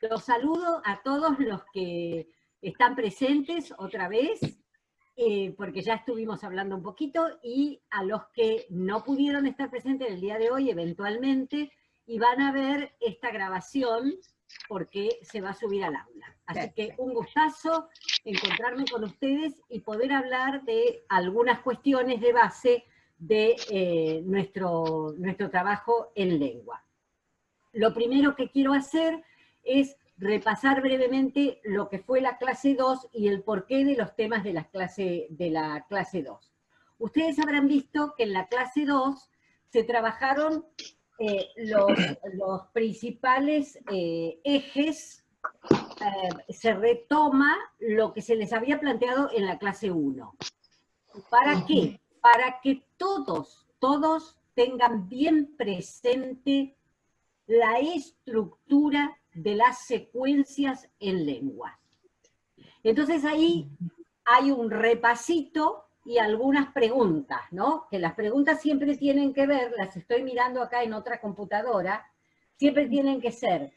Los saludo a todos los que están presentes otra vez, porque ya estuvimos hablando un poquito, y a los que no pudieron estar presentes el día de hoy, eventualmente, y van a ver esta grabación porque se va a subir al aula. Así que un gustazo encontrarme con ustedes y poder hablar de algunas cuestiones de base de nuestro trabajo en lengua. Lo primero que quiero hacer es repasar brevemente lo que fue la clase 2 y el porqué de los temas de la clase 2. Ustedes habrán visto que en la clase 2 se trabajaron los principales ejes, se retoma lo que se les había planteado en la clase 1. ¿Para qué? Para que todos tengan bien presente la estructura de las secuencias en lengua. Entonces ahí hay un repasito y algunas preguntas, ¿no? Que las preguntas siempre tienen que ver, las estoy mirando acá en otra computadora, siempre tienen que ser,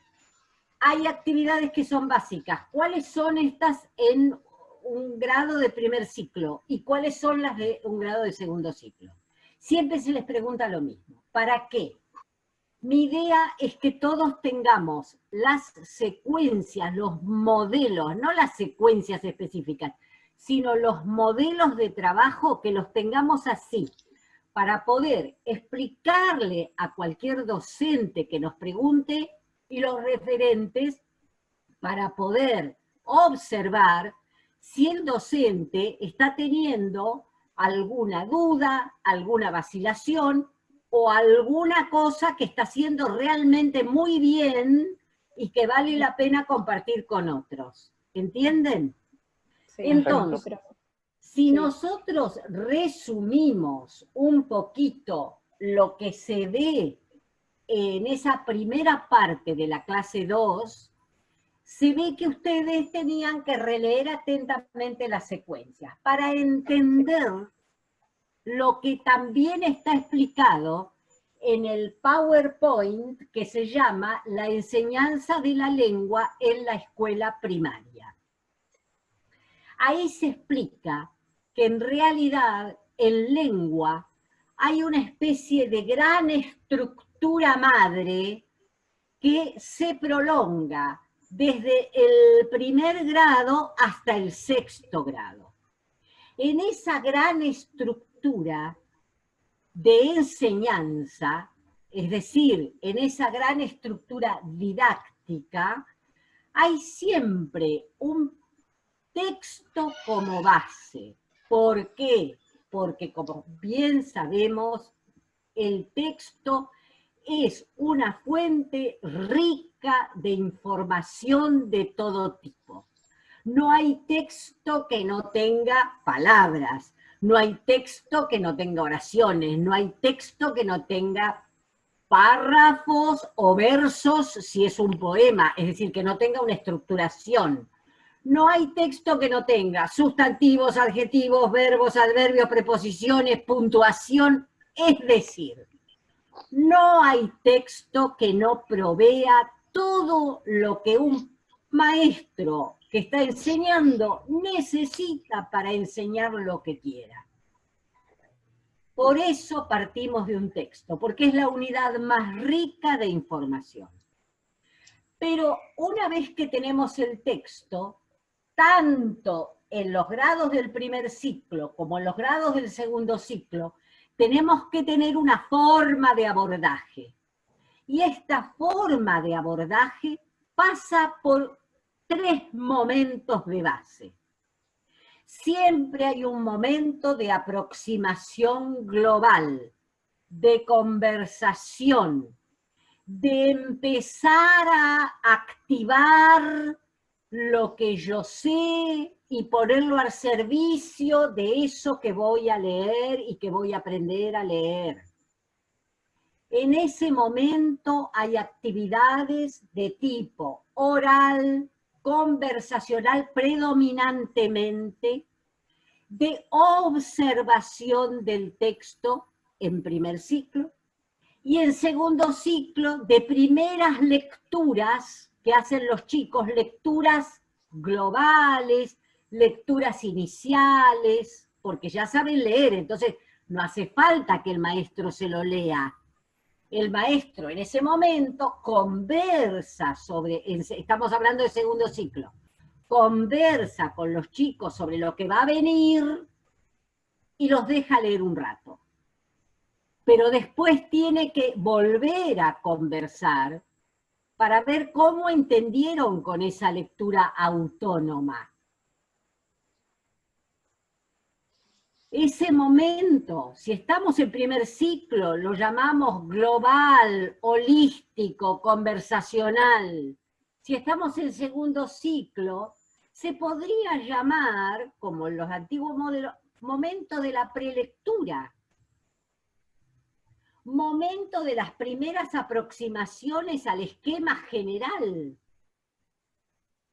hay actividades que son básicas, ¿cuáles son estas en un grado de primer ciclo? ¿Y cuáles son las de un grado de segundo ciclo? Siempre se les pregunta lo mismo, ¿para qué? Mi idea es que todos tengamos las secuencias, los modelos, no las secuencias específicas, sino los modelos de trabajo, que los tengamos así, para poder explicarle a cualquier docente que nos pregunte, y los referentes para poder observar si el docente está teniendo alguna duda, alguna vacilación, o alguna cosa que está haciendo realmente muy bien y que vale la pena compartir con otros. ¿Entienden? Sí, entonces, si nosotros resumimos un poquito lo que se ve en esa primera parte de la clase 2, se ve que ustedes tenían que releer atentamente las secuencias para entender lo que también está explicado en el PowerPoint que se llama La enseñanza de la lengua en la escuela primaria. Ahí se explica que en realidad en lengua hay una especie de gran estructura madre que se prolonga desde el primer grado hasta el sexto grado. En esa gran estructura de enseñanza, es decir, en esa gran estructura didáctica, hay siempre un texto como base. ¿Por qué? Porque, como bien sabemos, el texto es una fuente rica de información de todo tipo. No hay texto que no tenga palabras, no hay texto que no tenga oraciones, no hay texto que no tenga párrafos o versos si es un poema, es decir, que no tenga una estructuración. No hay texto que no tenga sustantivos, adjetivos, verbos, adverbios, preposiciones, puntuación, es decir, no hay texto que no provea todo lo que un maestro que está enseñando necesita para enseñar lo que quiera. Por eso partimos de un texto, porque es la unidad más rica de información. Pero una vez que tenemos el texto, tanto en los grados del primer ciclo como en los grados del segundo ciclo, tenemos que tener una forma de abordaje. Y esta forma de abordaje pasa por 3 momentos de base. Siempre hay un momento de aproximación global, de conversación, de empezar a activar lo que yo sé y ponerlo al servicio de eso que voy a leer y que voy a aprender a leer. En ese momento hay actividades de tipo oral, conversacional predominantemente, de observación del texto en primer ciclo, y en segundo ciclo de primeras lecturas que hacen los chicos lecturas globales, lecturas iniciales, porque ya saben leer, entonces no hace falta que el maestro se lo lea. El maestro en ese momento conversa sobre, estamos hablando de segundo ciclo, conversa con los chicos sobre lo que va a venir y los deja leer un rato. Pero después tiene que volver a conversar para ver cómo entendieron con esa lectura autónoma. Ese momento, si estamos en primer ciclo, lo llamamos global, holístico, conversacional. Si estamos en segundo ciclo, se podría llamar, como en los antiguos modelos, momento de la prelectura. Momento de las primeras aproximaciones al esquema general.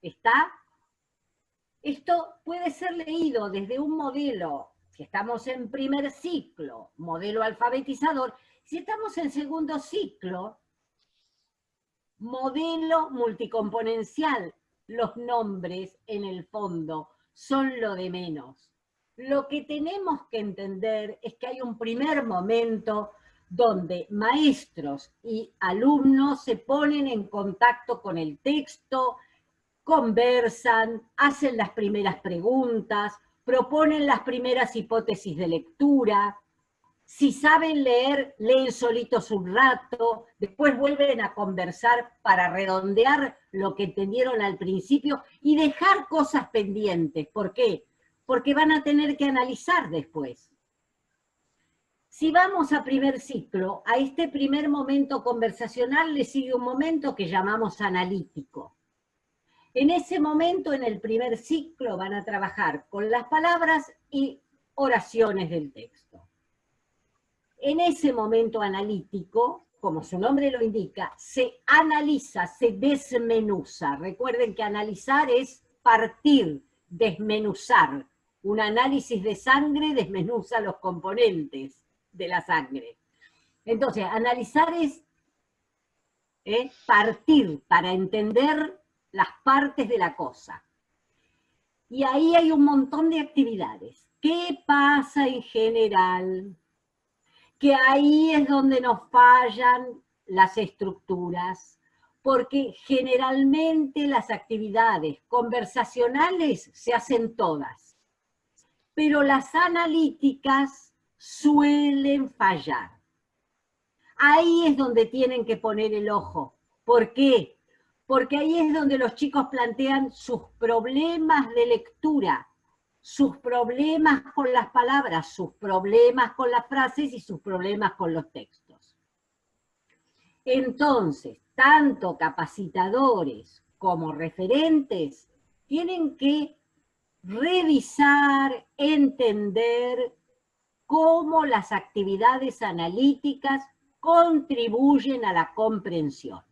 ¿Está? Esto puede ser leído desde un modelo, si estamos en primer ciclo, modelo alfabetizador. Si estamos en segundo ciclo, modelo multicomponencial. Los nombres, en el fondo, son lo de menos. Lo que tenemos que entender es que hay un primer momento donde maestros y alumnos se ponen en contacto con el texto, conversan, hacen las primeras preguntas, proponen las primeras hipótesis de lectura. Si saben leer, leen solitos un rato, después vuelven a conversar para redondear lo que entendieron al principio y dejar cosas pendientes. ¿Por qué? Porque van a tener que analizar después. Si vamos a primer ciclo, a este primer momento conversacional le sigue un momento que llamamos analítico. En ese momento, en el primer ciclo, van a trabajar con las palabras y oraciones del texto. En ese momento analítico, como su nombre lo indica, se analiza, se desmenuza. Recuerden que analizar es partir, desmenuzar. Un análisis de sangre desmenuza los componentes de la sangre. Entonces, analizar es partir para entender las partes de la cosa. Y ahí hay un montón de actividades. ¿Qué pasa en general? Que ahí es donde nos fallan las estructuras, porque generalmente las actividades conversacionales se hacen todas, pero las analíticas suelen fallar. Ahí es donde tienen que poner el ojo. ¿Por qué? Porque ahí es donde los chicos plantean sus problemas de lectura, sus problemas con las palabras, sus problemas con las frases y sus problemas con los textos. Entonces, tanto capacitadores como referentes tienen que revisar, entender cómo las actividades analíticas contribuyen a la comprensión.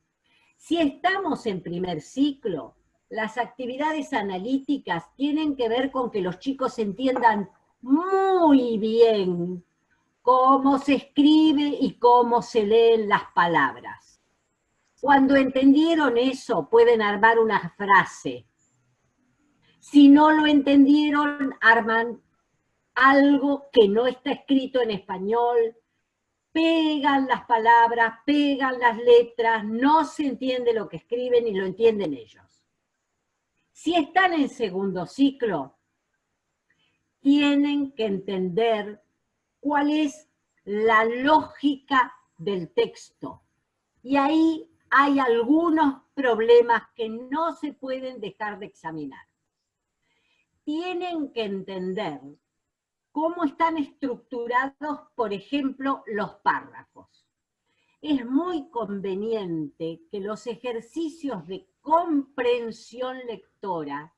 Si estamos en primer ciclo, las actividades analíticas tienen que ver con que los chicos entiendan muy bien cómo se escribe y cómo se leen las palabras. Cuando entendieron eso, pueden armar una frase. Si no lo entendieron, arman algo que no está escrito en español, pegan las palabras, pegan las letras, no se entiende lo que escriben y lo entienden ellos. Si están en segundo ciclo, tienen que entender cuál es la lógica del texto. Y ahí hay algunos problemas que no se pueden dejar de examinar. Tienen que entender cómo están estructurados, por ejemplo, los párrafos. Es muy conveniente que los ejercicios de comprensión lectora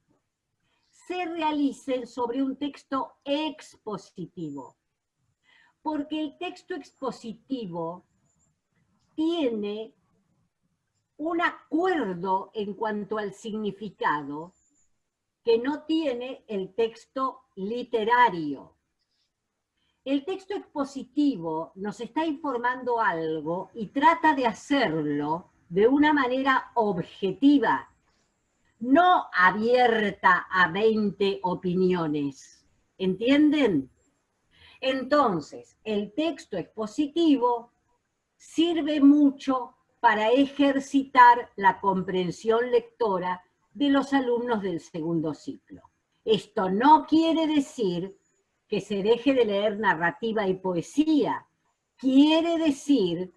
se realicen sobre un texto expositivo, porque el texto expositivo tiene un acuerdo en cuanto al significado que no tiene el texto literario. El texto expositivo nos está informando algo y trata de hacerlo de una manera objetiva, no abierta a 20 opiniones. ¿Entienden? Entonces, el texto expositivo sirve mucho para ejercitar la comprensión lectora de los alumnos del segundo ciclo. Esto no quiere decir que se deje de leer narrativa y poesía. Quiere decir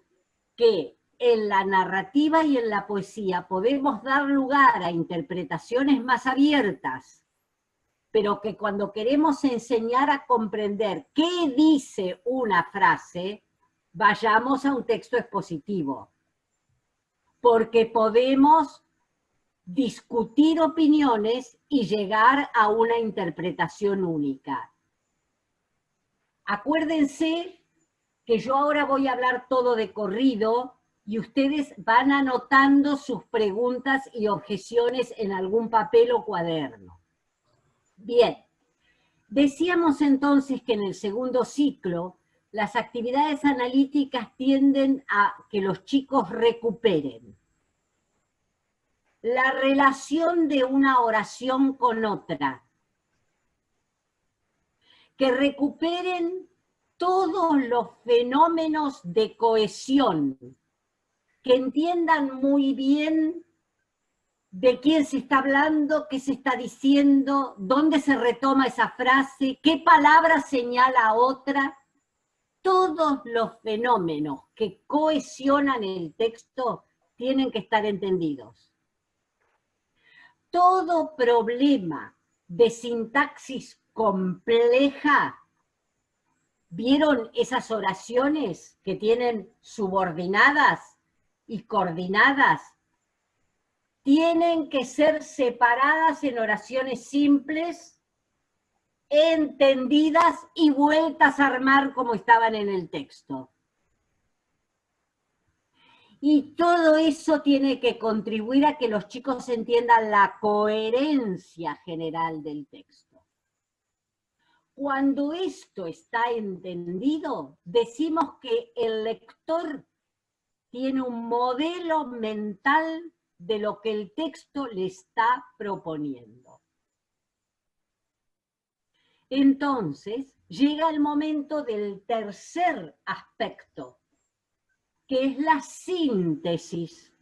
que en la narrativa y en la poesía podemos dar lugar a interpretaciones más abiertas, pero que cuando queremos enseñar a comprender qué dice una frase, vayamos a un texto expositivo, porque podemos discutir opiniones y llegar a una interpretación única. Acuérdense que yo ahora voy a hablar todo de corrido y ustedes van anotando sus preguntas y objeciones en algún papel o cuaderno. Bien, decíamos entonces que en el segundo ciclo las actividades analíticas tienden a que los chicos recuperen la relación de una oración con otra, que recuperen todos los fenómenos de cohesión, que entiendan muy bien de quién se está hablando, qué se está diciendo, dónde se retoma esa frase, qué palabra señala a otra. Todos los fenómenos que cohesionan el texto tienen que estar entendidos. Todo problema de sintaxis compleja, ¿vieron esas oraciones que tienen subordinadas y coordinadas? Tienen que ser separadas en oraciones simples, entendidas y vueltas a armar como estaban en el texto. Y todo eso tiene que contribuir a que los chicos entiendan la coherencia general del texto. Cuando esto está entendido, decimos que el lector tiene un modelo mental de lo que el texto le está proponiendo. Entonces, llega el momento del tercer aspecto, que es la síntesis.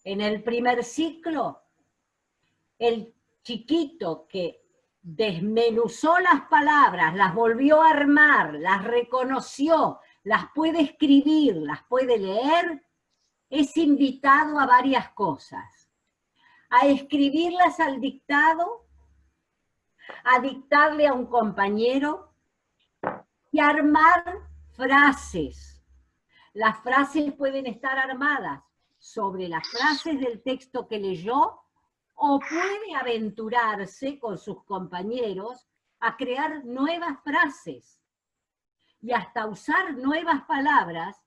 En el primer ciclo, el chiquito que desmenuzó las palabras, las volvió a armar, las reconoció, las puede escribir, las puede leer, es invitado a varias cosas. A escribirlas al dictado, a dictarle a un compañero y a armar frases. Las frases pueden estar armadas sobre las frases del texto que leyó o puede aventurarse con sus compañeros a crear nuevas frases y hasta usar nuevas palabras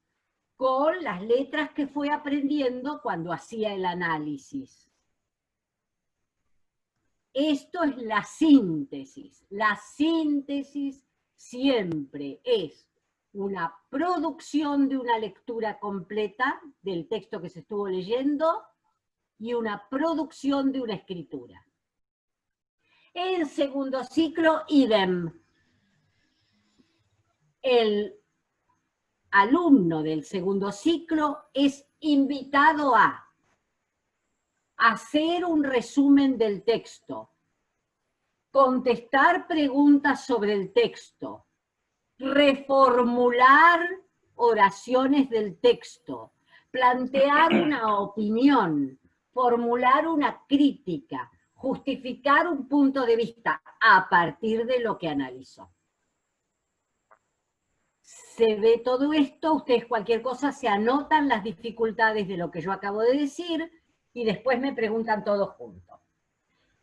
con las letras que fue aprendiendo cuando hacía el análisis. Esto es la síntesis. La síntesis siempre es una producción de una lectura completa del texto que se estuvo leyendo y una producción de una escritura. En segundo ciclo, idem. El alumno del segundo ciclo es invitado a hacer un resumen del texto, contestar preguntas sobre el texto, reformular oraciones del texto, plantear una opinión, formular una crítica, justificar un punto de vista a partir de lo que analizó. Se ve todo esto, ustedes cualquier cosa se anotan las dificultades de lo que yo acabo de decir y después me preguntan todos juntos.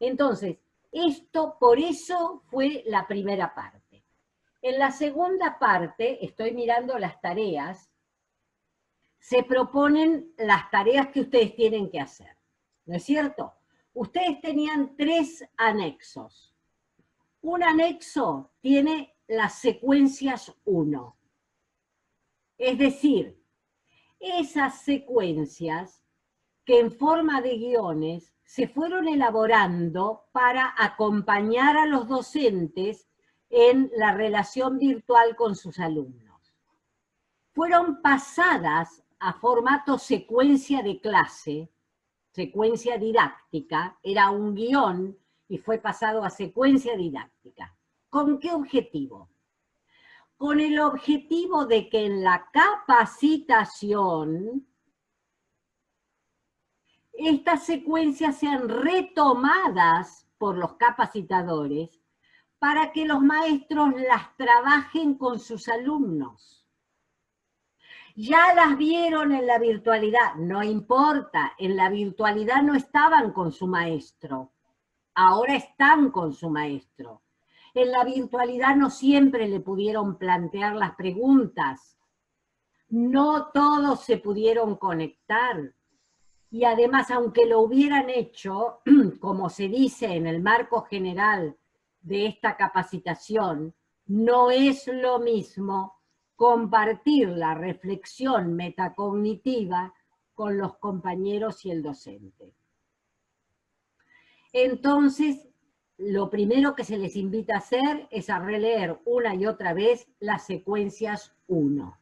Entonces, esto por eso fue la primera parte. En la segunda parte, estoy mirando las tareas, se proponen las tareas que ustedes tienen que hacer, ¿no es cierto? Ustedes tenían 3 anexos. Un anexo tiene las secuencias 1. Es decir, esas secuencias que en forma de guiones se fueron elaborando para acompañar a los docentes en la relación virtual con sus alumnos. Fueron pasadas a formato secuencia de clase, secuencia didáctica, era un guión y fue pasado a secuencia didáctica. ¿Con qué objetivo? Con el objetivo de que en la capacitación estas secuencias sean retomadas por los capacitadores para que los maestros las trabajen con sus alumnos. Ya las vieron en la virtualidad, no importa, en la virtualidad no estaban con su maestro, ahora están con su maestro. En la virtualidad no siempre le pudieron plantear las preguntas, no todos se pudieron conectar. Y además, aunque lo hubieran hecho, como se dice en el marco general de esta capacitación, no es lo mismo compartir la reflexión metacognitiva con los compañeros y el docente. Entonces, lo primero que se les invita a hacer es a releer una y otra vez las secuencias 1.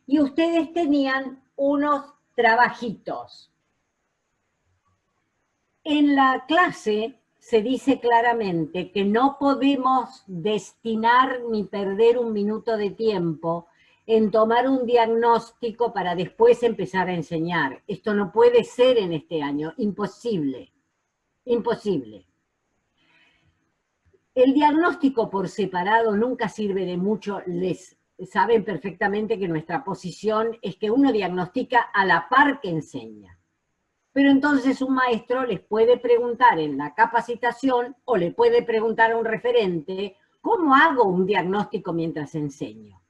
Y ustedes tenían unos trabajitos. En la clase se dice claramente que no podemos destinar ni perder un minuto de tiempo en tomar un diagnóstico para después empezar a enseñar. Esto no puede ser en este año, imposible, imposible. El diagnóstico por separado nunca sirve de mucho, les saben perfectamente que nuestra posición es que uno diagnostica a la par que enseña. Pero entonces un maestro les puede preguntar en la capacitación o le puede preguntar a un referente, ¿cómo hago un diagnóstico mientras enseño?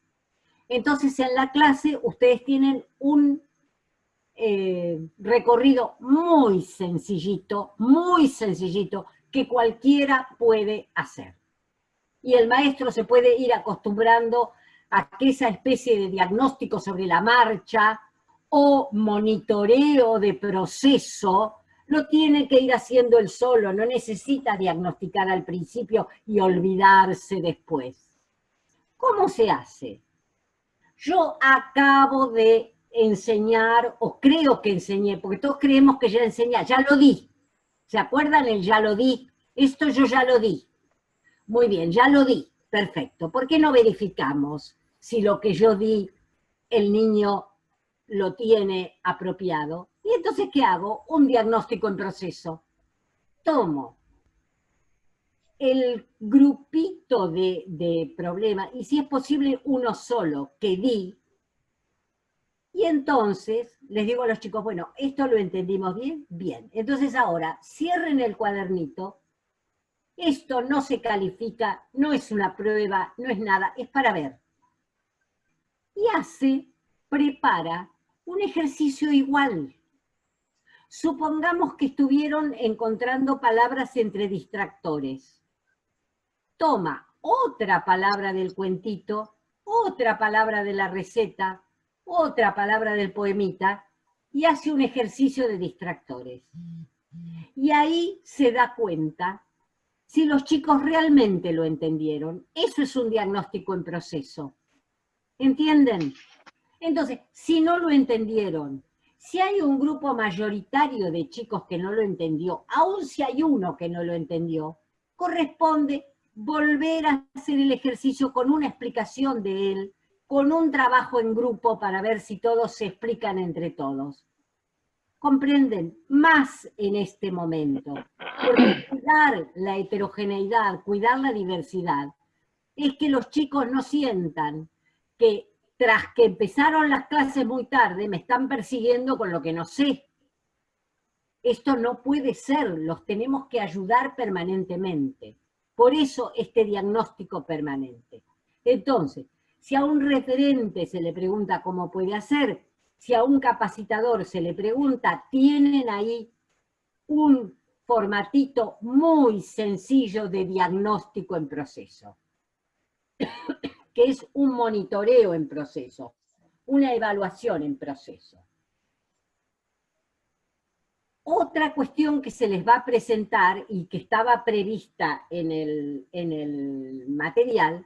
Entonces en la clase ustedes tienen un recorrido muy sencillito, que cualquiera puede hacer. Y el maestro se puede ir acostumbrando a que esa especie de diagnóstico sobre la marcha o monitoreo de proceso lo tiene que ir haciendo él solo, no necesita diagnosticar al principio y olvidarse después. ¿Cómo se hace? Yo acabo de enseñar, o creo que enseñé, porque todos creemos que ya enseñé, ya lo di. ¿Se acuerdan el ya lo di? Esto yo ya lo di. Muy bien, ya lo di, perfecto. ¿Por qué no verificamos si lo que yo di el niño lo tiene apropiado? Y entonces, ¿qué hago? Un diagnóstico en proceso. Tomo el grupito de problemas, y si es posible uno solo que di, y entonces les digo a los chicos, bueno, ¿esto lo entendimos bien? Bien. Entonces ahora, cierren el cuadernito. Esto no se califica, no es una prueba, no es nada, es para ver. Y prepara un ejercicio igual. Supongamos que estuvieron encontrando palabras entre distractores. Toma otra palabra del cuentito, otra palabra de la receta, otra palabra del poemita, y hace un ejercicio de distractores. Y ahí se da cuenta si los chicos realmente lo entendieron. Eso es un diagnóstico en proceso. ¿Entienden? Entonces, si no lo entendieron, si hay un grupo mayoritario de chicos que no lo entendió, aun si hay uno que no lo entendió, corresponde volver a hacer el ejercicio con una explicación de él, con un trabajo en grupo para ver si todos se explican entre todos. ¿Comprenden? Más en este momento. Porque cuidar la heterogeneidad, cuidar la diversidad, es que los chicos no sientan que tras que empezaron las clases muy tarde me están persiguiendo con lo que no sé. Esto no puede ser, los tenemos que ayudar permanentemente. Por eso este diagnóstico permanente. Entonces, si a un referente se le pregunta cómo puede hacer, si a un capacitador se le pregunta, tienen ahí un formatito muy sencillo de diagnóstico en proceso, que es un monitoreo en proceso, una evaluación en proceso. Otra cuestión que se les va a presentar y que estaba prevista en el material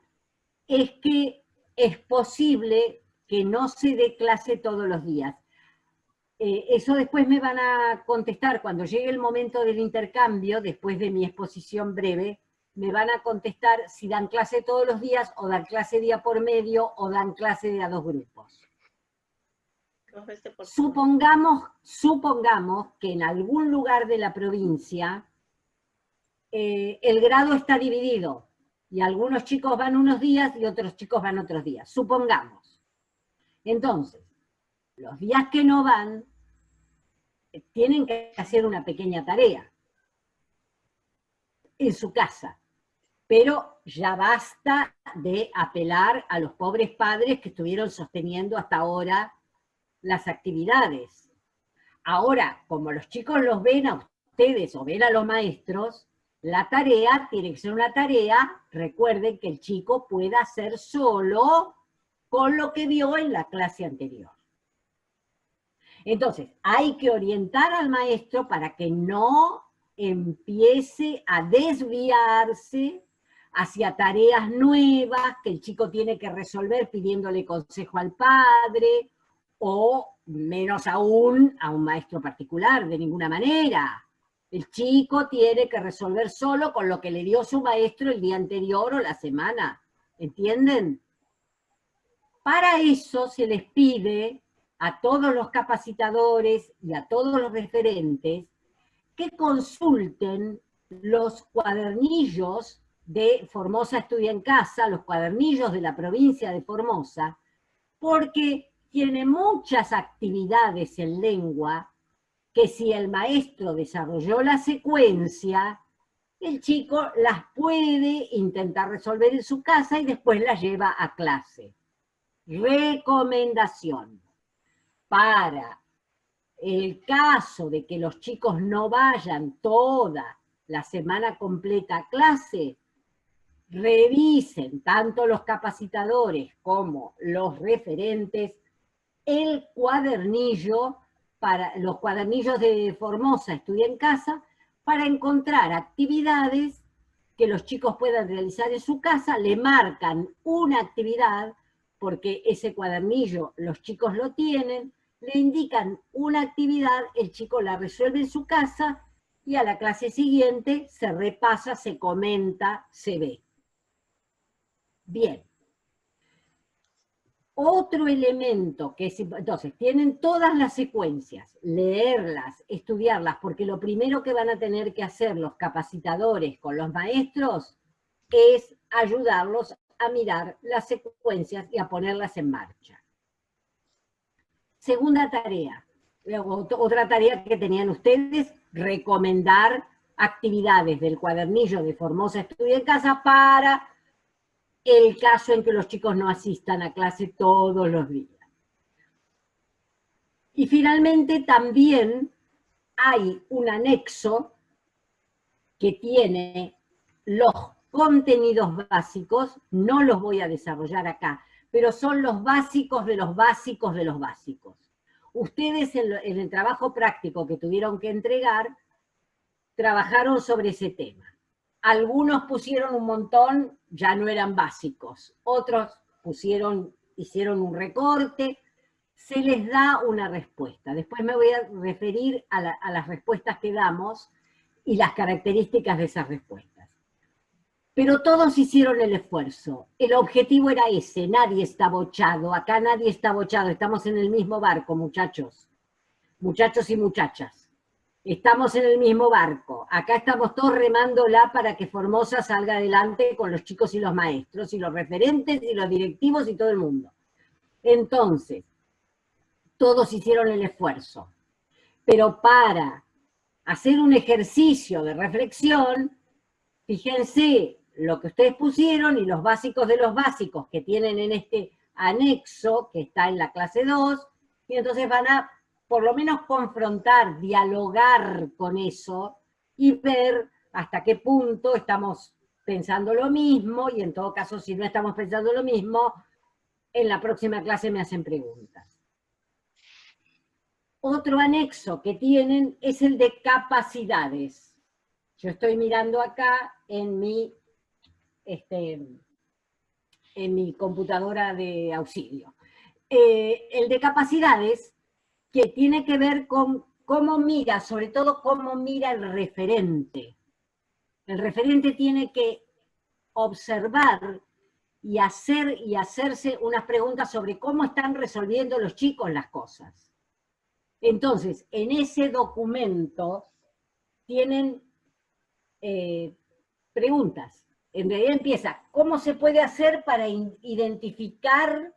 es que es posible que no se dé clase todos los días. Eso después me van a contestar cuando llegue el momento del intercambio, después de mi exposición breve, me van a contestar si dan clase todos los días o dan clase día por medio o dan clase de a 2 grupos. Supongamos que en algún lugar de la provincia el grado está dividido y algunos chicos van unos días y otros chicos van otros días. Supongamos. Entonces, los días que no van, tienen que hacer una pequeña tarea en su casa. Pero ya basta de apelar a los pobres padres que estuvieron sosteniendo hasta ahora las actividades. Ahora, como los chicos los ven a ustedes o ven a los maestros, la tarea tiene que ser una tarea, recuerden que el chico pueda hacer solo con lo que vio en la clase anterior. Entonces, hay que orientar al maestro para que no empiece a desviarse hacia tareas nuevas que el chico tiene que resolver pidiéndole consejo al padre, o menos aún a un maestro particular, de ninguna manera. El chico tiene que resolver solo con lo que le dio su maestro el día anterior o la semana. ¿Entienden? Para eso se les pide a todos los capacitadores y a todos los referentes que consulten los cuadernillos de Formosa Estudia en Casa, los cuadernillos de la provincia de Formosa, porque tiene muchas actividades en lengua que si el maestro desarrolló la secuencia, el chico las puede intentar resolver en su casa y después las lleva a clase. Recomendación. Para el caso de que los chicos no vayan toda la semana completa a clase, revisen tanto los capacitadores como los referentes el cuadernillo, los cuadernillos de Formosa Estudia en Casa, para encontrar actividades que los chicos puedan realizar en su casa, le marcan una actividad, porque ese cuadernillo los chicos lo tienen, le indican una actividad, el chico la resuelve en su casa y a la clase siguiente se repasa, se comenta, se ve. Bien. Otro elemento que es, entonces, tienen todas las secuencias, leerlas, estudiarlas, porque lo primero que van a tener que hacer los capacitadores con los maestros es ayudarlos a mirar las secuencias y a ponerlas en marcha. Segunda tarea, otra tarea que tenían ustedes, recomendar actividades del cuadernillo de Formosa Estudia en Casa para el caso en que los chicos no asistan a clase todos los días. Y finalmente también hay un anexo que tiene los contenidos básicos, no los voy a desarrollar acá, pero son los básicos de los básicos de los básicos. Ustedes en el trabajo práctico que tuvieron que entregar, trabajaron sobre ese tema. Algunos pusieron un montón, ya no eran básicos. Otros hicieron un recorte. Se les da una respuesta. Después me voy a referir a las respuestas que damos y las características de esas respuestas. Pero todos hicieron el esfuerzo. El objetivo era ese, nadie está bochado. Acá nadie está bochado. Estamos en el mismo barco, muchachos. Muchachos y muchachas. Estamos en el mismo barco. Acá estamos todos remándola para que Formosa salga adelante con los chicos y los maestros, y los referentes, y los directivos, y todo el mundo. Entonces, todos hicieron el esfuerzo. Pero para hacer un ejercicio de reflexión, fíjense lo que ustedes pusieron y los básicos de los básicos que tienen en este anexo que está en la clase 2, y entonces van a por lo menos confrontar, dialogar con eso y ver hasta qué punto estamos pensando lo mismo, y en todo caso, si no estamos pensando lo mismo, en la próxima clase me hacen preguntas. Otro anexo que tienen es el de capacidades. Yo estoy mirando acá en mi computadora de auxilio. El de capacidades, que tiene que ver con cómo mira, sobre todo cómo mira el referente. El referente tiene que observar y hacerse unas preguntas sobre cómo están resolviendo los chicos las cosas. Entonces, en ese documento tienen preguntas. En realidad empieza, ¿cómo se puede hacer para identificar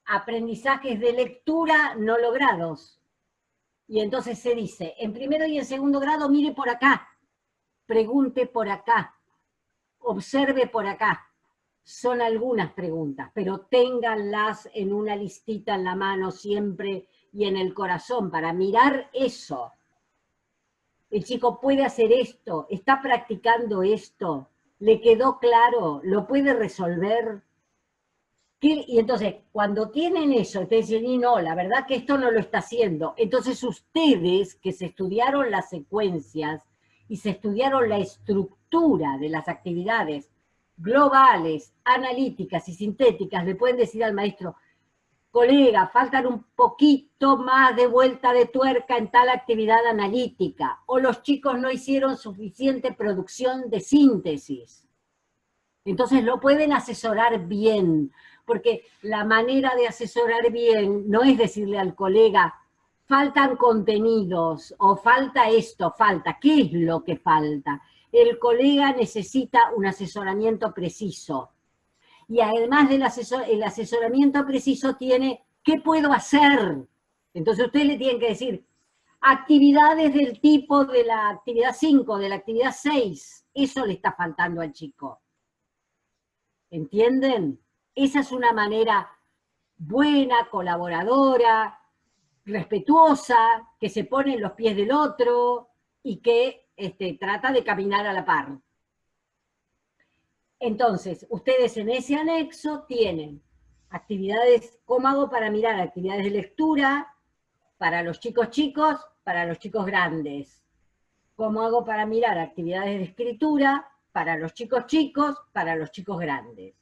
aprendizajes de lectura no logrados? Y entonces se dice, en primero y en segundo grado, mire por acá, pregunte por acá, observe por acá. Son algunas preguntas, pero ténganlas en una listita en la mano siempre y en el corazón para mirar eso. El chico puede hacer esto, está practicando esto, le quedó claro, lo puede resolver. Y entonces, cuando tienen eso, ustedes dicen, y no, la verdad que esto no lo está haciendo. Entonces ustedes, que se estudiaron las secuencias y se estudiaron la estructura de las actividades globales, analíticas y sintéticas, le pueden decir al maestro, colega, faltan un poquito más de vuelta de tuerca en tal actividad analítica, o los chicos no hicieron suficiente producción de síntesis. Entonces lo pueden asesorar bien, porque la manera de asesorar bien no es decirle al colega, faltan contenidos, o falta esto, falta. ¿Qué es lo que falta? El colega necesita un asesoramiento preciso. Y además del asesoramiento preciso tiene, ¿qué puedo hacer? Entonces usted le tiene que decir, actividades del tipo de la actividad 5, de la actividad 6, eso le está faltando al chico. ¿Entienden? Esa es una manera buena, colaboradora, respetuosa, que se pone en los pies del otro y que trata de caminar a la par. Entonces, ustedes en ese anexo tienen actividades, ¿cómo hago para mirar? Actividades de lectura para los chicos, para los chicos grandes. ¿Cómo hago para mirar? Actividades de escritura para los chicos, para los chicos grandes.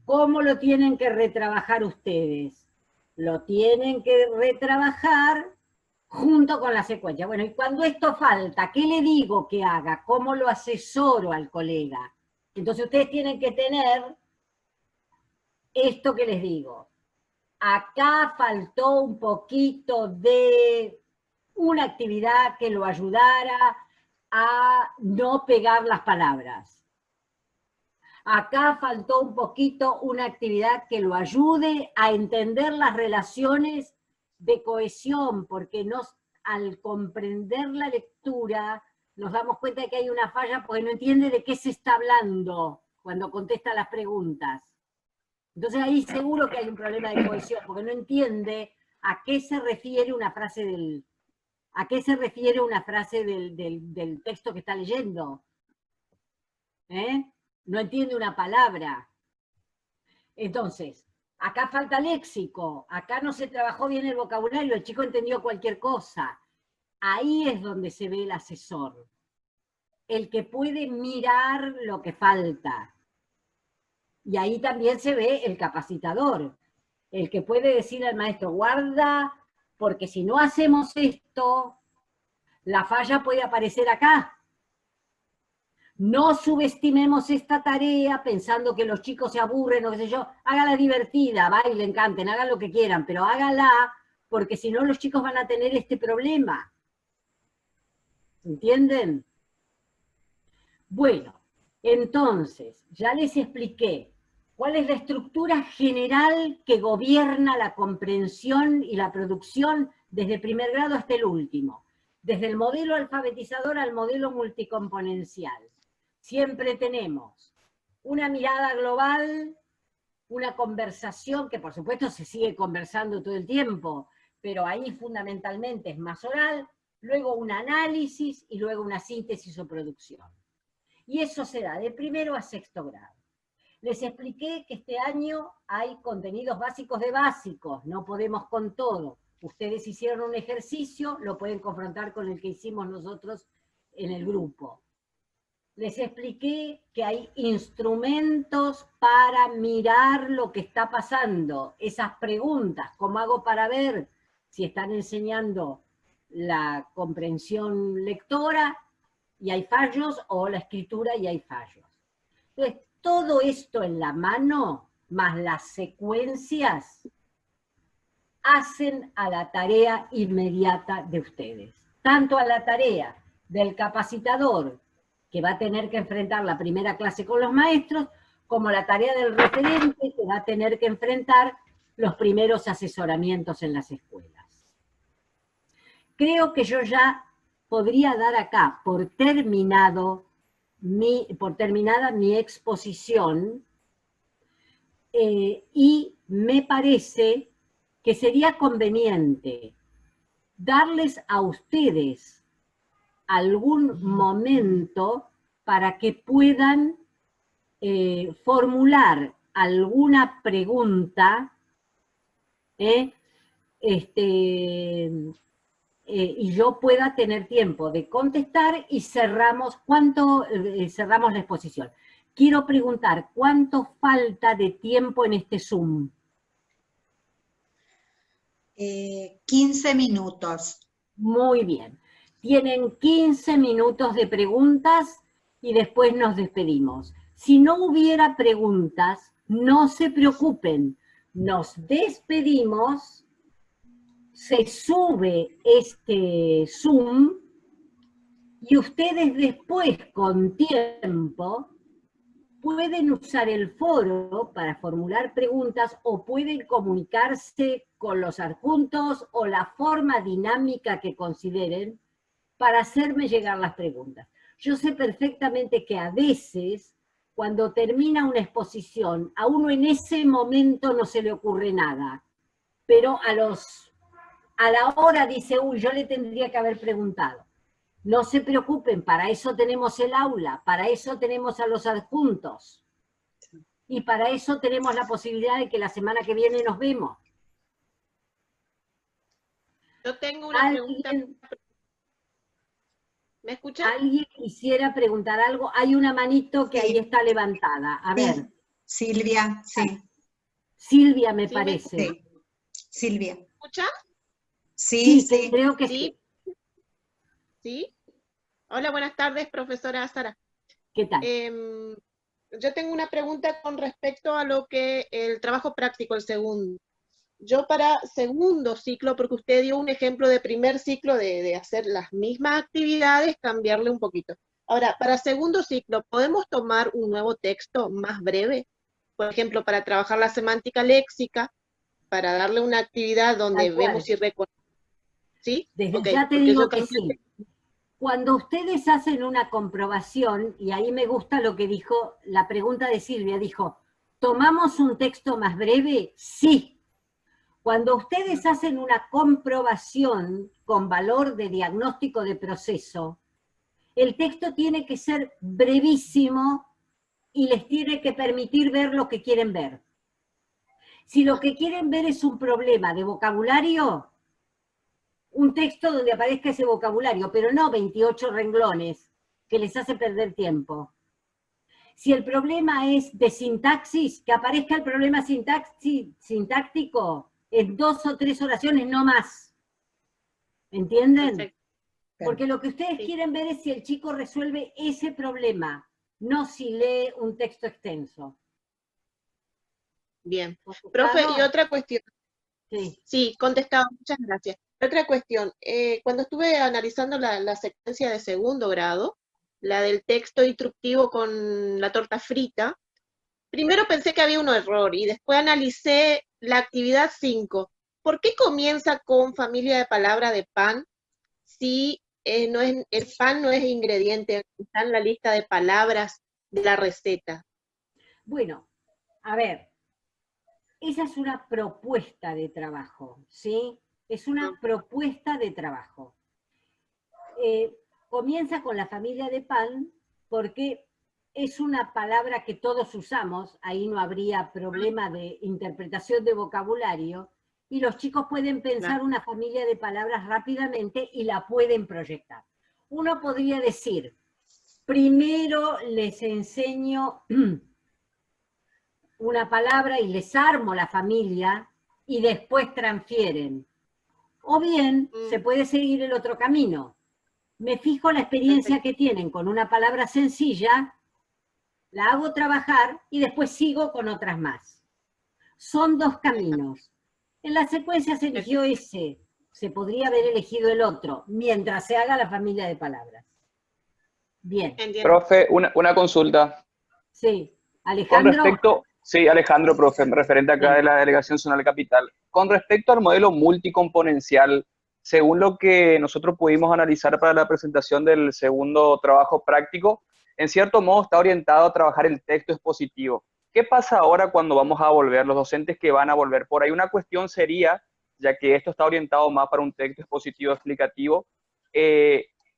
¿Cómo lo tienen que retrabajar ustedes? Lo tienen que retrabajar junto con la secuencia. Bueno, y cuando esto falta, ¿qué le digo que haga? ¿Cómo lo asesoro al colega? Entonces ustedes tienen que tener esto que les digo. Acá faltó un poquito de una actividad que lo ayudara a no pegar las palabras. Acá faltó un poquito una actividad que lo ayude a entender las relaciones de cohesión, porque al comprender la lectura nos damos cuenta de que hay una falla porque no entiende de qué se está hablando cuando contesta las preguntas. Entonces ahí seguro que hay un problema de cohesión, porque no entiende a qué se refiere una frase del texto que está leyendo. No entiende una palabra. Entonces, acá falta léxico, acá no se trabajó bien el vocabulario, el chico entendió cualquier cosa. Ahí es donde se ve el asesor, el que puede mirar lo que falta. Y ahí también se ve el capacitador, el que puede decir al maestro, guarda, porque si no hacemos esto, la falla puede aparecer acá. No subestimemos esta tarea pensando que los chicos se aburren o qué sé yo. Hágala divertida, bailen, canten, hagan lo que quieran, pero hágala porque si no los chicos van a tener este problema. ¿Entienden? Bueno, entonces, ya les expliqué cuál es la estructura general que gobierna la comprensión y la producción desde el primer grado hasta el último, desde el modelo alfabetizador al modelo multicomponencial. Siempre tenemos una mirada global, una conversación, que por supuesto se sigue conversando todo el tiempo, pero ahí fundamentalmente es más oral, luego un análisis y luego una síntesis o producción. Y eso se da de primero a sexto grado. Les expliqué que este año hay contenidos básicos de básicos, no podemos con todo. Ustedes hicieron un ejercicio, lo pueden confrontar con el que hicimos nosotros en el grupo. Les expliqué que hay instrumentos para mirar lo que está pasando, esas preguntas, ¿cómo hago para ver si están enseñando la comprensión lectora y hay fallos, o la escritura y hay fallos? Entonces, todo esto en la mano, más las secuencias, hacen a la tarea inmediata de ustedes. Tanto a la tarea del capacitador, que va a tener que enfrentar la primera clase con los maestros, como la tarea del referente, que va a tener que enfrentar los primeros asesoramientos en las escuelas. Creo que yo ya podría dar acá por terminada mi exposición, y me parece que sería conveniente darles a ustedes algún momento para que puedan formular alguna pregunta, y yo pueda tener tiempo de contestar y cerramos la exposición. Quiero preguntar, ¿cuánto falta de tiempo en este Zoom? 15 minutos. Muy bien. Tienen 15 minutos de preguntas y después nos despedimos. Si no hubiera preguntas, no se preocupen. Nos despedimos, se sube este Zoom y ustedes después, con tiempo, pueden usar el foro para formular preguntas o pueden comunicarse con los adjuntos o la forma dinámica que consideren para hacerme llegar las preguntas. Yo sé perfectamente que a veces, cuando termina una exposición, a uno en ese momento no se le ocurre nada, pero a la hora dice, uy, yo le tendría que haber preguntado. No se preocupen, para eso tenemos el aula, para eso tenemos a los adjuntos. Y para eso tenemos la posibilidad de que la semana que viene nos vemos. Yo tengo una pregunta. ¿Me escuchan? ¿Alguien quisiera preguntar algo? Hay una manito que ahí está levantada. A ver. Silvia, sí. Silvia, me parece. Sí. Silvia. ¿Me escucha? Sí, sí. Creo que sí. ¿Sí? Hola, buenas tardes, profesora Sara. ¿Qué tal? Yo tengo una pregunta con respecto a lo que el trabajo práctico, el segundo. Yo para segundo ciclo, porque usted dio un ejemplo de primer ciclo de hacer las mismas actividades, cambiarle un poquito. Ahora, para segundo ciclo, ¿podemos tomar un nuevo texto más breve? Por ejemplo, para trabajar la semántica léxica, para darle una actividad donde vemos y recordamos. ¿Sí? Desde Okay, ya te digo que sí. Cuando ustedes hacen una comprobación, y ahí me gusta lo que dijo, la pregunta de Silvia, dijo, ¿tomamos un texto más breve? Sí. Cuando ustedes hacen una comprobación con valor de diagnóstico de proceso, el texto tiene que ser brevísimo y les tiene que permitir ver lo que quieren ver. Si lo que quieren ver es un problema de vocabulario, un texto donde aparezca ese vocabulario, pero no 28 renglones que les hace perder tiempo. Si el problema es de sintaxis, que aparezca el problema sintáctico en 2 o 3 oraciones, no más. ¿Entienden? Perfecto. Porque lo que ustedes quieren ver es si el chico resuelve ese problema, no si lee un texto extenso. Bien. Profe, y otra cuestión. Sí, contestado, muchas gracias. Otra cuestión, cuando estuve analizando la secuencia de segundo grado, la del texto instructivo con la torta frita, primero pensé que había un error y después analicé la actividad 5. ¿Por qué comienza con familia de palabra de pan si el pan no es ingrediente, está en la lista de palabras de la receta? Bueno, a ver, esa es una propuesta de trabajo, ¿sí? Es una propuesta de trabajo. Comienza con la familia de pan porque es una palabra que todos usamos, ahí no habría problema de interpretación de vocabulario, y los chicos pueden pensar una familia de palabras rápidamente y la pueden proyectar. Uno podría decir, primero les enseño una palabra y les armo la familia y después transfieren. O bien se puede seguir el otro camino. Me fijo la experiencia que tienen con una palabra sencilla, la hago trabajar y después sigo con otras más. Son dos caminos. En la secuencia se eligió ese, se podría haber elegido el otro, mientras se haga la familia de palabras. Bien. Profe, una consulta. Sí, Alejandro. Con respecto, sí, Alejandro, profe, referente acá de la Delegación Zonal Capital. Con respecto al modelo multicomponencial, según lo que nosotros pudimos analizar para la presentación del segundo trabajo práctico, en cierto modo está orientado a trabajar el texto expositivo. ¿Qué pasa ahora cuando vamos a volver, los docentes que van a volver? Por ahí una cuestión sería, ya que esto está orientado más para un texto expositivo explicativo,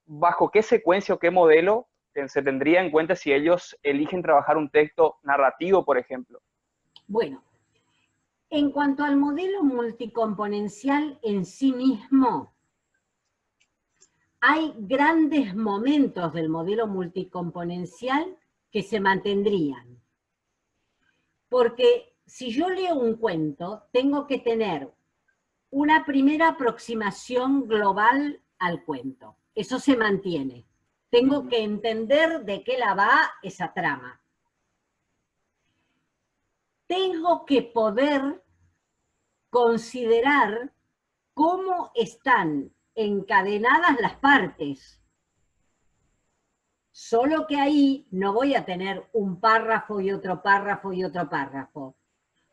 ¿bajo qué secuencia o qué modelo se tendría en cuenta si ellos eligen trabajar un texto narrativo, por ejemplo? Bueno, en cuanto al modelo multicomponencial en sí mismo, hay grandes momentos del modelo multicomponencial que se mantendrían. Porque si yo leo un cuento, tengo que tener una primera aproximación global al cuento. Eso se mantiene. Tengo que entender de qué la va esa trama. Tengo que poder considerar cómo están encadenadas las partes. Solo que ahí no voy a tener un párrafo y otro párrafo y otro párrafo.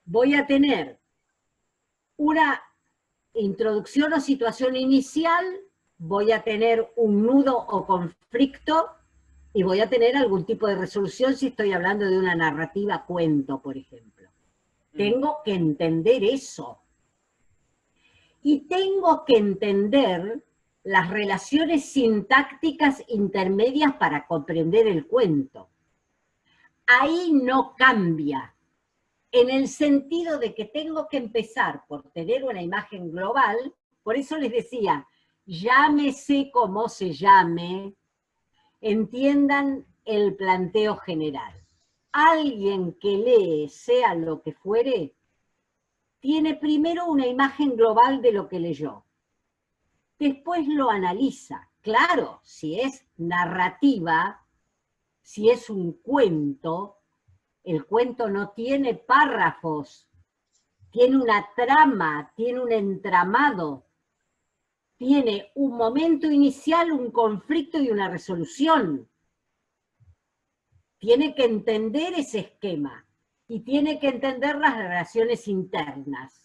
Voy a tener una introducción o situación inicial, voy a tener un nudo o conflicto y voy a tener algún tipo de resolución si estoy hablando de una narrativa cuento, por ejemplo. Tengo que entender eso. Y tengo que entender las relaciones sintácticas intermedias para comprender el cuento. Ahí no cambia, en el sentido de que tengo que empezar por tener una imagen global. Por eso les decía, llámese como se llame, entiendan el planteo general. Alguien que lee, sea lo que fuere, tiene primero una imagen global de lo que leyó. Después lo analiza. Claro, si es narrativa, si es un cuento, el cuento no tiene párrafos, tiene una trama, tiene un entramado, tiene un momento inicial, un conflicto y una resolución. Tiene que entender ese esquema y tiene que entender las relaciones internas.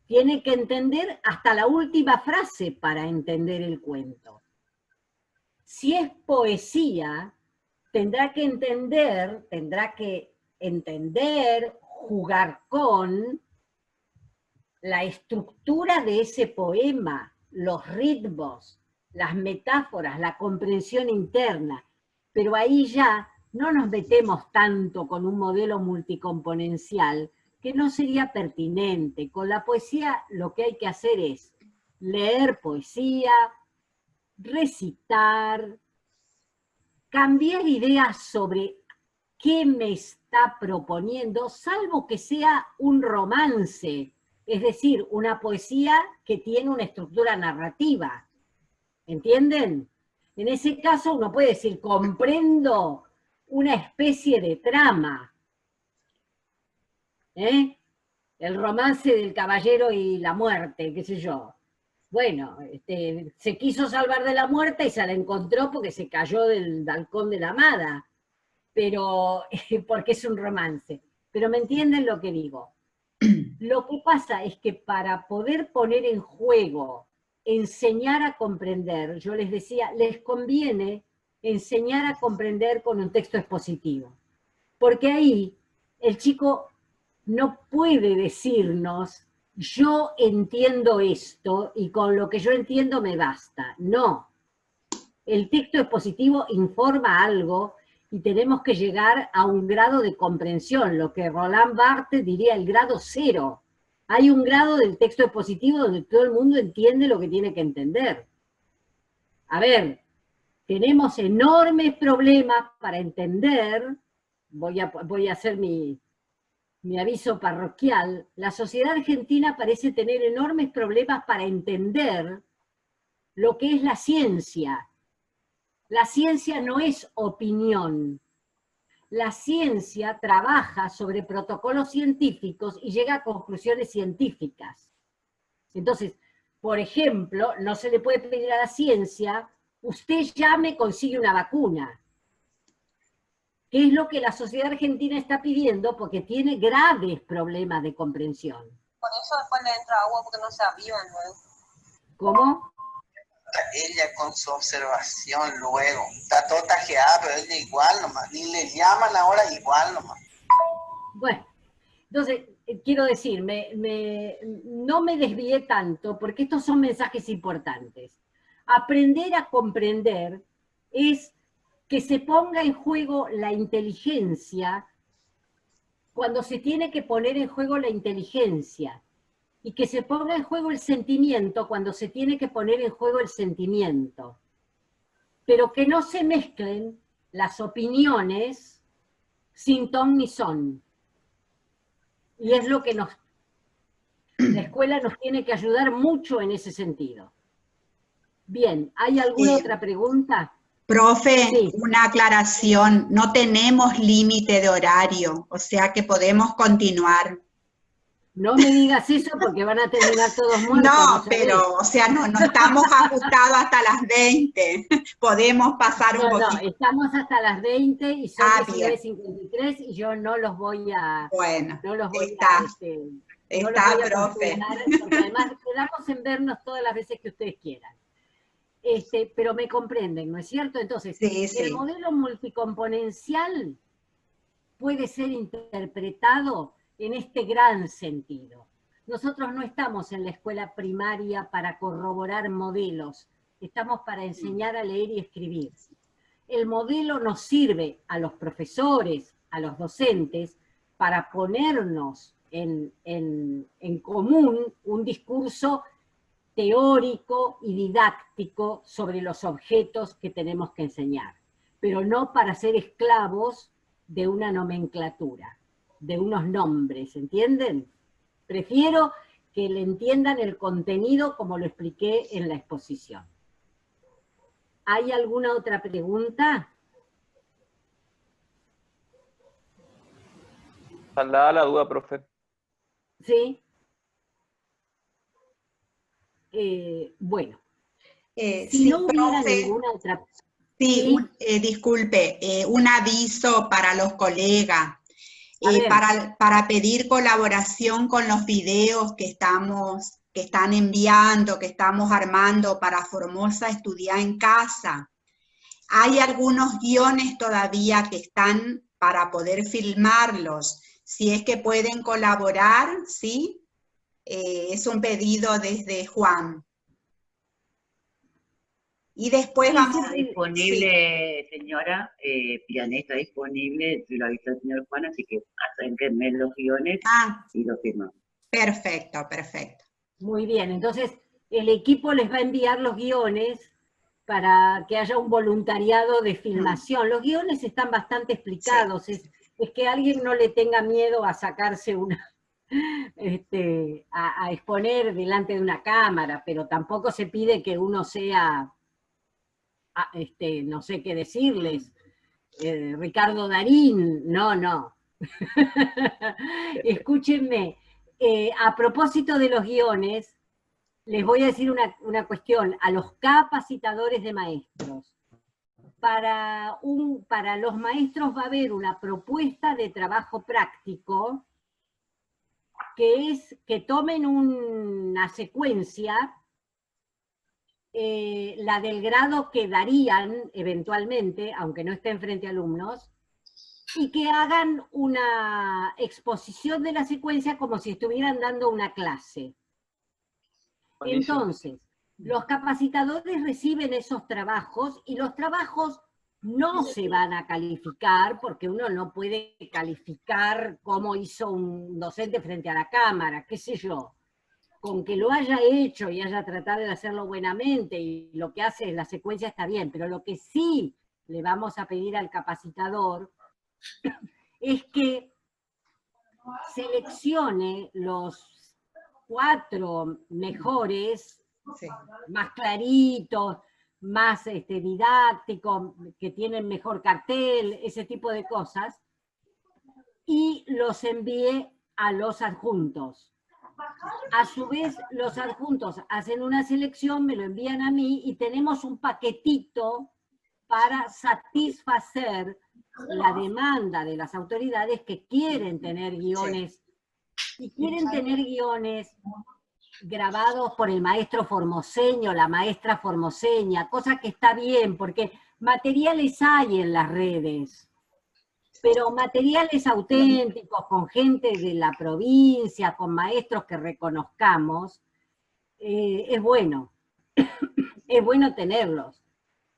Tiene que entender hasta la última frase para entender el cuento. Si es poesía, tendrá que entender, jugar con la estructura de ese poema, los ritmos, las metáforas, la comprensión interna. Pero ahí ya no nos metemos tanto con un modelo multicomponencial que no sería pertinente. Con la poesía lo que hay que hacer es leer poesía, recitar, cambiar ideas sobre qué me está proponiendo, salvo que sea un romance, es decir, una poesía que tiene una estructura narrativa. ¿Entienden? En ese caso uno puede decir, comprendo una especie de trama. El romance del caballero y la muerte, qué sé yo. Bueno, se quiso salvar de la muerte y se la encontró porque se cayó del balcón de la amada, pero porque es un romance. Pero ¿me entienden lo que digo? Lo que pasa es que para poder poner en juego, enseñar a comprender, yo les decía, les conviene enseñar a comprender con un texto expositivo. Porque ahí el chico no puede decirnos, yo entiendo esto y con lo que yo entiendo me basta. No. El texto expositivo informa algo y tenemos que llegar a un grado de comprensión, lo que Roland Barthes diría el grado cero. Hay un grado del texto expositivo donde todo el mundo entiende lo que tiene que entender. A ver, tenemos enormes problemas para entender, voy a hacer mi aviso parroquial, la sociedad argentina parece tener enormes problemas para entender lo que es la ciencia. La ciencia no es opinión. La ciencia trabaja sobre protocolos científicos y llega a conclusiones científicas. Entonces, por ejemplo, no se le puede pedir a la ciencia, usted ya me consigue una vacuna. ¿Qué es lo que la sociedad argentina está pidiendo? Porque tiene graves problemas de comprensión. Por eso después le entra agua porque no se avivan luego. ¿Cómo? Ella con su observación luego, está toda tajeada, pero ella igual nomás, ni le llaman ahora igual nomás. Bueno, entonces, quiero decir, no me desvié tanto, porque estos son mensajes importantes. Aprender a comprender es que se ponga en juego la inteligencia cuando se tiene que poner en juego la inteligencia, y que se ponga en juego el sentimiento cuando se tiene que poner en juego el sentimiento, pero que no se mezclen las opiniones sin ton ni son. Y es lo que la escuela nos tiene que ayudar mucho en ese sentido. Bien, ¿hay alguna otra pregunta? Profe, Sí. una aclaración, no tenemos límite de horario, o sea que podemos continuar. No me digas eso porque van a terminar todos muertos. No, pero, o sea, no estamos ajustados hasta las 20, podemos pasar un poquito. No, estamos hasta las 20 y son bien. 19:53 y yo no los voy a... Bueno, no los voy está, a, no los voy a profe. considerar, porque además quedamos en vernos todas las veces que ustedes quieran. Pero me comprenden, ¿no es cierto? Entonces, Sí, sí. el modelo multicomponencial puede ser interpretado en este gran sentido. Nosotros no estamos en la escuela primaria para corroborar modelos, estamos para enseñar a leer y escribir. El modelo nos sirve a los profesores, a los docentes, para ponernos en común un discurso teórico y didáctico sobre los objetos que tenemos que enseñar, pero no para ser esclavos de una nomenclatura, de unos nombres, ¿entienden? Prefiero que le entiendan el contenido como lo expliqué en la exposición. ¿Hay alguna otra pregunta? Saldada la duda, profe. Sí. Bueno, si sí, no hubiera profe, ninguna otra... Sí, disculpe, un aviso para los colegas, para pedir colaboración con los videos que están enviando, que estamos armando para Formosa Estudiar en Casa. Hay algunos guiones todavía que están para poder filmarlos. Si es que pueden colaborar, ¿sí? Es un pedido desde Juan. Y después vamos... Está disponible, señora, Pirané está disponible, se lo avisó el señor Juan, así que acérquenme los guiones y los firmamos. Perfecto, perfecto. Muy bien, entonces el equipo les va a enviar los guiones para que haya un voluntariado de filmación. Los guiones están bastante explicados, sí. Es que alguien no le tenga miedo a sacarse una... a exponer delante de una cámara, pero tampoco se pide que uno sea... no sé qué decirles, Ricardo Darín, no. Escúchenme, a propósito de los guiones, les voy a decir una cuestión, a los capacitadores de maestros. Para los maestros va a haber una propuesta de trabajo práctico, que es que tomen una secuencia, la del grado que darían eventualmente, aunque no estén frente a alumnos, y que hagan una exposición de la secuencia como si estuvieran dando una clase. Buenísimo. Entonces, los capacitadores reciben esos trabajos, y los trabajos no se van a calificar, porque uno no puede calificar cómo hizo un docente frente a la cámara, qué sé yo. Con que lo haya hecho y haya tratado de hacerlo buenamente y lo que hace es la secuencia está bien, pero lo que sí le vamos a pedir al capacitador es que seleccione los 4 mejores, sí, más claritos, más didácticos, que tienen mejor cartel, ese tipo de cosas, y los envíe a los adjuntos. A su vez, los adjuntos hacen una selección, me lo envían a mí y tenemos un paquetito para satisfacer la demanda de las autoridades que quieren tener guiones, y quieren tener guiones grabados por el maestro formoseño, la maestra formoseña, cosa que está bien, porque materiales hay en las redes, pero materiales auténticos, con gente de la provincia, con maestros que reconozcamos, es bueno. Es bueno tenerlos,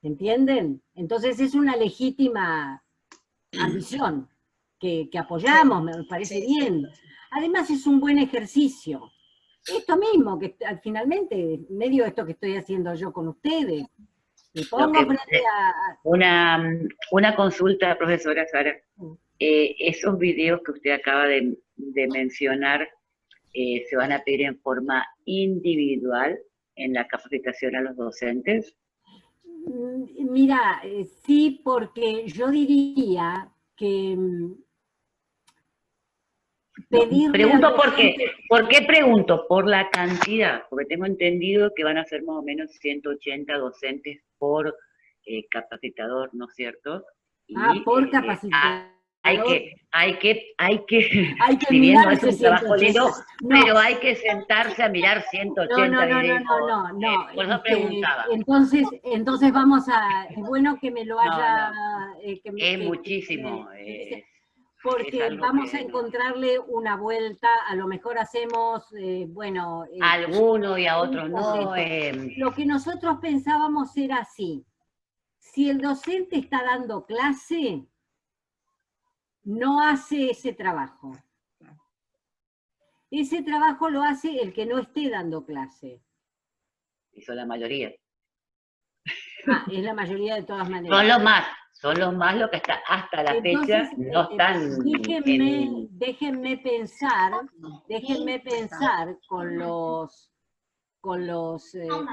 ¿entienden? Entonces es una legítima ambición que apoyamos, me parece bien. Además es un buen ejercicio. Esto mismo, que finalmente, medio esto que estoy haciendo yo con ustedes, me pongo frente a... Una consulta, profesora Sara. Esos videos que usted acaba de mencionar, ¿se van a pedir en forma individual en la capacitación a los docentes? Mira, sí, porque yo diría que... Pregunto por qué. ¿Por qué pregunto? Por la cantidad, porque tengo entendido que van a ser más o menos 180 docentes por capacitador, ¿no es cierto? Y, por capacitador. Hay que si bien no es un trabajo lindo, pero hay que sentarse a mirar 180 videos. No. Por eso preguntaba. Entonces vamos a... Es bueno que me lo haya... es muchísimo. Porque vamos a encontrarle una vuelta, a lo mejor hacemos, a algunos y a otros no. Lo que nosotros pensábamos era así: si el docente está dando clase, no hace ese trabajo. Ese trabajo lo hace el que no esté dando clase. Y son la mayoría. Es la mayoría de todas maneras. Son los más lo que está hasta la fecha, no están... Déjenme pensar con los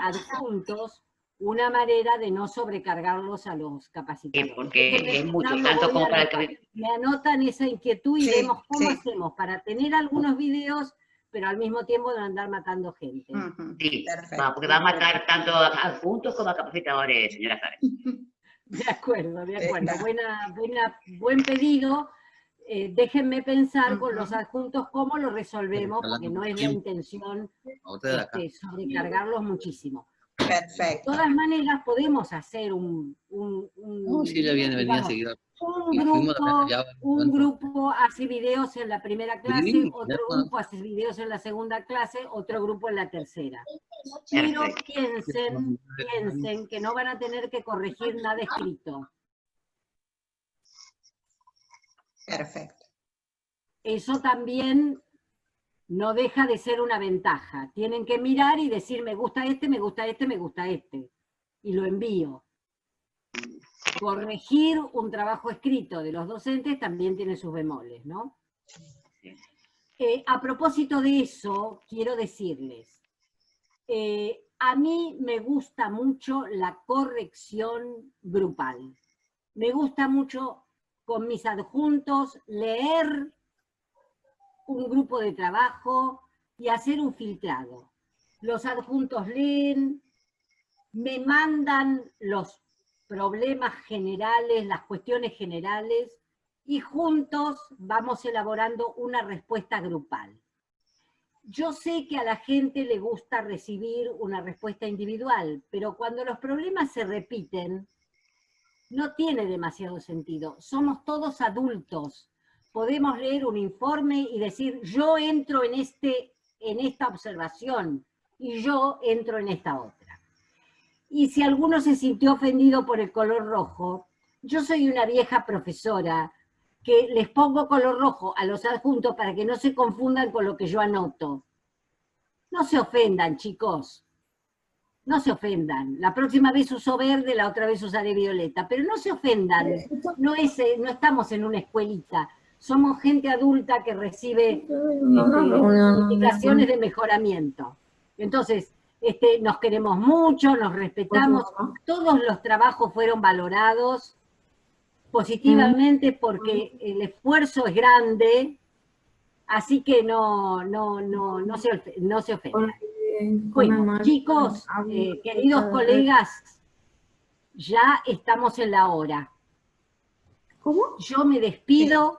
adjuntos una manera de no sobrecargarlos a los capacitadores. Porque es mucho, tanto como para que... Me anotan esa inquietud y vemos cómo hacemos para tener algunos videos, pero al mismo tiempo no andar matando gente. Sí, porque va a matar tanto a adjuntos como a capacitadores, señora Sara. De acuerdo. Buen pedido. Déjenme pensar con los adjuntos cómo lo resolvemos, porque no es la intención sobrecargarlos muchísimo. Perfecto. De todas maneras, podemos hacer un grupo hace videos en la primera clase, otro grupo hace videos en la segunda clase, otro grupo en la tercera. Pero piensen que no van a tener que corregir nada escrito. Perfecto. Eso también no deja de ser una ventaja. Tienen que mirar y decir, me gusta este, me gusta este, me gusta este. Y lo envío. Corregir un trabajo escrito de los docentes también tiene sus bemoles, ¿no? A propósito de eso, quiero decirles, a mí me gusta mucho la corrección grupal. Me gusta mucho con mis adjuntos leer un grupo de trabajo y hacer un filtrado. Los adjuntos leen, me mandan los problemas generales, las cuestiones generales, y juntos vamos elaborando una respuesta grupal. Yo sé que a la gente le gusta recibir una respuesta individual, pero cuando los problemas se repiten, no tiene demasiado sentido. Somos todos adultos. Podemos leer un informe y decir, yo entro en esta observación y yo entro en esta otra. Y si alguno se sintió ofendido por el color rojo, Yo soy una vieja profesora que les pongo color rojo a los adjuntos para que no se confundan con lo que yo anoto. No se ofendan, chicos. No se ofendan. La próxima vez uso verde, la otra vez usaré violeta. Pero no se ofendan. No estamos en una escuelita. Somos gente adulta que recibe indicaciones de mejoramiento. Entonces, nos queremos mucho, nos respetamos. Todos los trabajos fueron valorados positivamente porque el esfuerzo es grande, así que no se ofendan. Bueno, chicos, queridos colegas, ya estamos en la hora. ¿Cómo? Yo me despido